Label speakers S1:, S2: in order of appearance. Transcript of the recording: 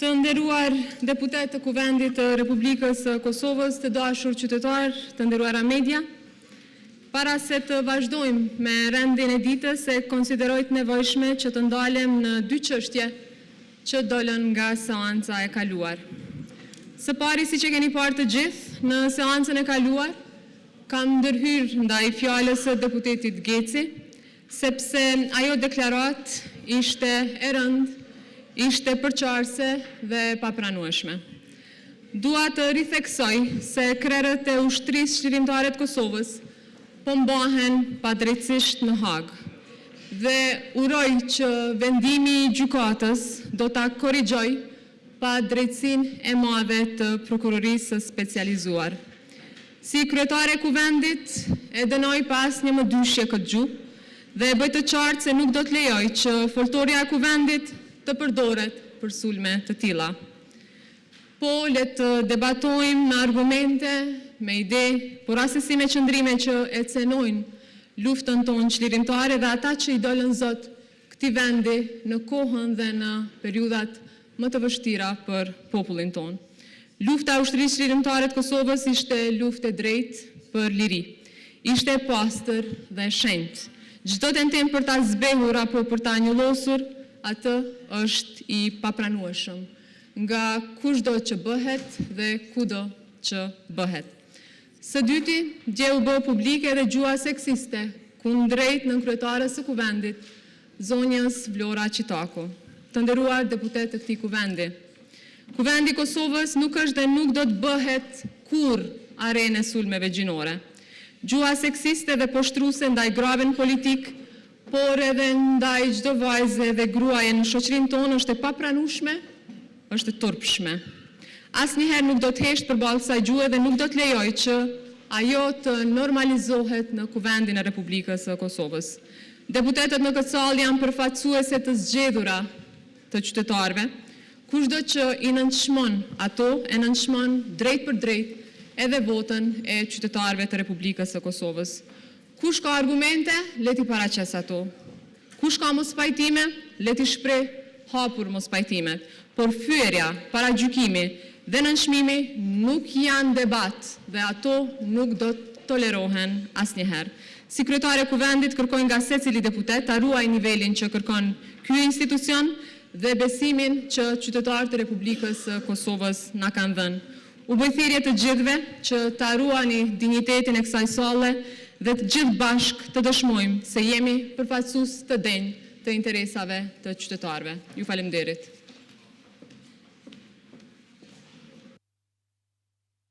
S1: Të nderuar deputet të Kuvendit të Republikës së Kosovës, të dashur qytetar, të nderuara media, para se të vazhdojmë me rendin e ditës, e konsideroj të nevojshme që të ndalem në dy çështje që dolën nga seanca e kaluar. Së pari, si që keni parë të gjithë, në seancën e kaluar, kam ndërhyrë ndaj fjalës së deputetit Geci, sepse ajo deklarat ishte e rëndë, ishte përqarse dhe papranueshme. Dua të ritheksoj se krerët e ushtrisë çlirimtare të Kosovës po mbahen padrejtësisht në Hagë dhe uroj që vendimi i gjykatës do ta korrigjoj padrejtësinë e madhe të prokurorisë së specializuar. Si kryetare e Kuvendit e dënoj pa asnjë më dyshje këtë gjuhë dhe e bëj të qartë se nuk do të lejoj që foltorja e Kuvendit të përdoret për sulme të tilla. Po, le të debatojmë me argumente, me ide, por rastësi me qëndrime që e cenojnë luftën tonë çlirimtare dhe ata që i dolën zot këtij vendi në kohën dhe në periudhat më të vështira për popullin tonë. Lufta e ushtrisë çlirimtare të Kosovës ishte luftë e drejtë për liri. Ishte e pastër dhe e shenjtë. Çdo tentim për ta zbehur apo për ta njollosur, atë është i papranueshëm nga kushdo që bëhet dhe kudo që bëhet. Së dyti, dje u bë publike edhe gjua seksiste kundrejt nënkryetares së Kuvendit, zonjës Vlora Qitaku. Të nderuar deputet të këtij kuvendi. Kuvendi i Kosovës nuk është dhe nuk do të bëhet kurrë arenë e sulmeve gjinore. Gjua seksiste dhe poshtruese ndaj graven politik, por edhe ndaj çdo vajze dhe gruaje në shoqërinë tonë është e papranueshme, është e turpshme. Asnjëherë nuk do të hesht përballë kësaj gjue dhe nuk do të lejoj që ajo të normalizohet në Kuvendin e Republikës së Kosovës. Deputetët në këtë sallë janë përfaqësuese të zgjedhura të qytetarëve. Kushdo që i nënçmon ato, e nënçmon drejt për drejt edhe votën e qytetarëve të Republikës së Kosovës. Kush ka argumente, le t'i paraqes ato. Kush ka mos pajtime, le t'i shpreh hapur mos pajtimet. Por fyerja, paragjykimi dhe nënçmimi nuk janë debat dhe ato nuk do të tolerohen asnjëherë. Si kryetare e Kuvendit kërkoj nga secili deputet ta ruaj nivelin që kërkon ky institucion dhe besimin që qytetarët e Republikës së Kosovës na kanë dhënë. U bëj thirrje të gjithëve që ta ruani dinjitetin e kësaj salle dhe të gjithë bashk të dëshmojmë se jemi përfaqësues të denj të interesave të qytetarëve. Ju falemnderit.